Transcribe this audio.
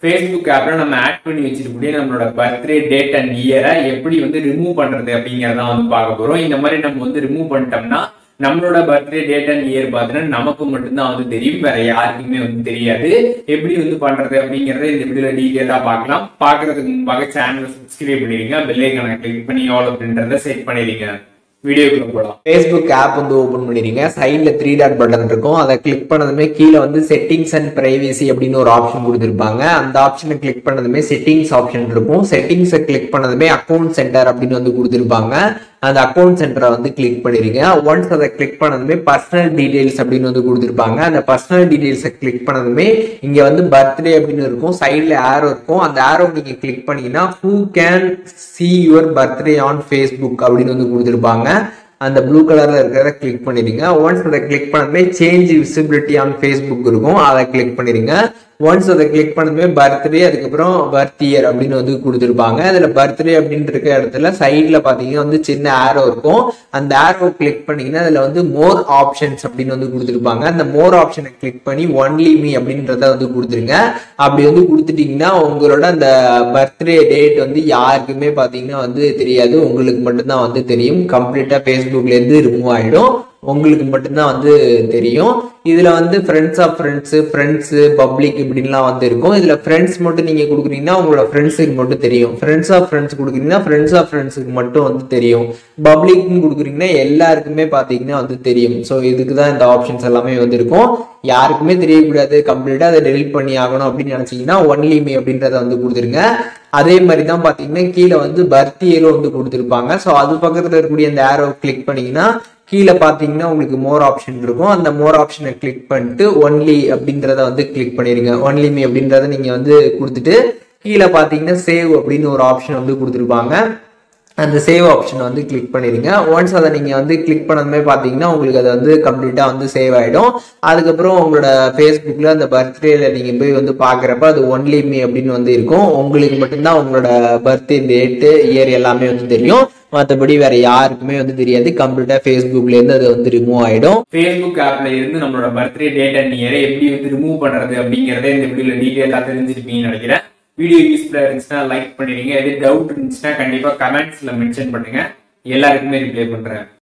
Facebook ஆப்ல நம்ம add பண்ணி வச்சிருக்கக்கூடிய நம்மளோட பர்த்டே டேட் அண்ட் இயரை எப்படி வந்து ரிமூவ் பண்றது அப்படிங்கறத வந்து பார்க்க போறோம். இந்த மாதிரி நம்ம வந்து ரிமூவ் பண்ணிட்டோம்னா நம்மளோட பர்த்டே டேட் அண்ட் இயர் பார்த்தீங்கன்னா நமக்கு மட்டும்தான் வந்து தெரியும், வேற யாருக்குமே வந்து தெரியாது. எப்படி வந்து பண்றது அப்படிங்கறத இந்த வீடியோல டீடைலா பார்க்கலாம். பாக்குறதுக்கு முன்பாக சேனலை சப்ஸ்கிரைப் பண்ணிடுங்க, பெல் ஐகானை கிளிக் பண்ணி ஆல் அப்படின்றத செட் பண்ணிடுங்க. வீடியோக்குள்ள போலாம். Facebook ஆப் வந்து ஓபன் பண்ணிடுங்க. சைட்ல 3 டாட் பட்டன் இருக்கும். அதை கிளிக் பண்ணதுமே கீழே வந்து செட்டிங்ஸ் அண்ட் பிரைவசி அப்படின்னு ஒரு ஆப்ஷன் கொடுத்துருப்பாங்க. அந்த ஆப்ஷனை கிளிக் பண்ணதுமே செட்டிங்ஸ் ஆப்ஷன் இருக்கும். செட்டிங்ஸை கிளிக் பண்ணதுமே அக்கௌண்ட் சென்டர் அப்படின்னு வந்து கொடுத்துருப்பாங்க. அந்த அக்கௌண்ட் சென்டரை வந்து கிளிக் பண்ணிடுங்க. ஒன்ஸ் அதை கிளிக் பண்ணதுமே பர்சனல் டீடைல்ஸ் அப்படின்னு வந்து கொடுத்துருப்பாங்க. அந்த பர்சனல் டீடைல்ஸை கிளிக் பண்ணதுமே இங்க வந்து பர்த்டே அப்படின்னு இருக்கும். சைட்ல ஆரோ இருக்கும். அந்த ஆரோ நீங்க கிளிக் பண்ணீங்கன்னா who can see your birthday on Facebook அப்படின்னு வந்து கொடுத்துருப்பாங்க. அந்த ப்ளூ கலர்ல இருக்கிறத கிளிக் பண்ணிடுங்க. ஒன்ஸ் அதை கிளிக் பண்ணதுமே சேஞ்ச் விசிபிலிட்டி ஆன் ஃபேஸ்புக் இருக்கும், அதை கிளிக் பண்ணிடுங்க. ஒன்ஸ் அதை கிளிக் பண்ணதுமே பர்த்டே அதுக்கப்புறம் பர்த் இயர் அப்படின்னு வந்து கொடுத்துருப்பாங்க. அதுல பர்த்டே அப்படின்னு இருக்க இடத்துல சைட்ல பாத்தீங்கன்னா வந்து சின்ன ஆரோ இருக்கும். அந்த ஆரோ கிளிக் பண்ணீங்கன்னா அதுல வந்து மோர் ஆப்ஷன்ஸ் அப்படின்னு வந்து கொடுத்துருப்பாங்க. அந்த மோர் ஆப்ஷனை கிளிக் பண்ணி ஒன்லி மீ அப்படின்றத வந்து கொடுத்துருங்க. அப்படி வந்து கொடுத்துட்டீங்கன்னா உங்களோட அந்த பர்த்டே டேட் வந்து யாருக்குமே பாத்தீங்கன்னா வந்து தெரியாது, உங்களுக்கு மட்டும்தான் வந்து தெரியும். கம்ப்ளீட்டா ஃபேஸ்புக்ல இருந்து ரிமூவ் ஆயிடும், உங்களுக்கு மட்டும்தான் வந்து தெரியும். இதுல வந்து ஃப்ரெண்ட்ஸ் ஆஃப் ஃப்ரெண்ட்ஸ் பப்ளிக் இப்படின்லாம் வந்து இருக்கும். இதுல ஃப்ரெண்ட்ஸ் மட்டும் நீங்க கொடுக்குறீங்கன்னா உங்களோட ஃப்ரெண்ட்ஸுக்கு மட்டும் தெரியும். ஃப்ரெண்ட்ஸ் ஆஃப் ஃப்ரெண்ட்ஸ் கொடுக்குறீங்கன்னா ஃப்ரெண்ட்ஸ் ஆஃப் ஃப்ரெண்ட்ஸுக்கு மட்டும் வந்து தெரியும். பப்ளிக்னு கொடுக்குறீங்கன்னா எல்லாருக்குமே பாத்தீங்கன்னா வந்து தெரியும். ஸோ இதுக்கு தான் இந்த ஆப்ஷன்ஸ் எல்லாமே வந்து இருக்கும். யாருக்குமே தெரியக்கூடாது, கம்ப்ளீட்டா அதை டெலிட் பண்ணி ஆகணும் அப்படின்னு நினைச்சீங்கன்னா ஒன்லி மீ அப்படின்றத வந்து கொடுத்துருங்க. அதே மாதிரி தான் பாத்தீங்கன்னா கீழே வந்து பர்த் இயரும் வந்து கொடுத்துருப்பாங்க. ஸோ அது பக்கத்துல இருக்கக்கூடிய அந்த ஆரோ கிளிக் பண்ணீங்கன்னா கீழே பாத்தீங்கன்னா உங்களுக்கு மோர் ஆப்ஷன் இருக்கும். அந்த மோர் ஆப்ஷனை கிளிக் பண்ணிட்டு ஒன்லி அப்படின்றத வந்து கிளிக் பண்ணிருங்க. ஒன்லி மீ அப்படின்றத நீங்க வந்து கொடுத்துட்டு கீழே பாத்தீங்கன்னா சேவ் அப்படின்னு ஒரு ஆப்ஷன் வந்து கொடுத்துருப்பாங்க. அந்த சேவ் ஆப்ஷனை வந்து கிளிக் பண்ணிடுங்க. ஒன்ஸ் அதை நீங்க வந்து கிளிக் பண்ணதுமே பாத்தீங்கன்னா உங்களுக்கு அதை வந்து கம்ப்ளீட்டா வந்து சேவ் ஆயிடும். அதுக்கப்புறம் உங்களோட ஃபேஸ்புக்ல அந்த பர்த்டேல நீங்க போய் வந்து பாக்குறப்ப அது ஒன்லி மீ அப்படின்னு வந்து இருக்கும். உங்களுக்கு மட்டும்தான் உங்களோட பர்த்டே டேட்டு இயர் எல்லாமே வந்து தெரியும், மற்றபடி வேற யாருக்குமே வந்து தெரியாது. கம்ப்ளீட்டா ஃபேஸ்புக்ல இருந்து அது வந்து ரிமூவ் ஆயிடும். ஃபேஸ்புக் ஆப்ல இருந்து நம்மளோட பர்த்டே டேட் அண்ட் இயரை எப்படி வந்து ரிமூவ் பண்றது அப்படிங்கறத இந்த வீடியோல டீடைலா தெரிஞ்சிருப்பீங்கன்னு நினைக்கிறேன். வீடியோ யூஸ்ஃபுல்லா இருந்துச்சுன்னா லைக் பண்ணிடுங்க. எது டவுட் இருந்துச்சுன்னா கண்டிப்பா கமெண்ட்ஸ்ல மென்ஷன் பண்ணுங்க, எல்லாருக்குமே ரிப்ளை பண்றேன்.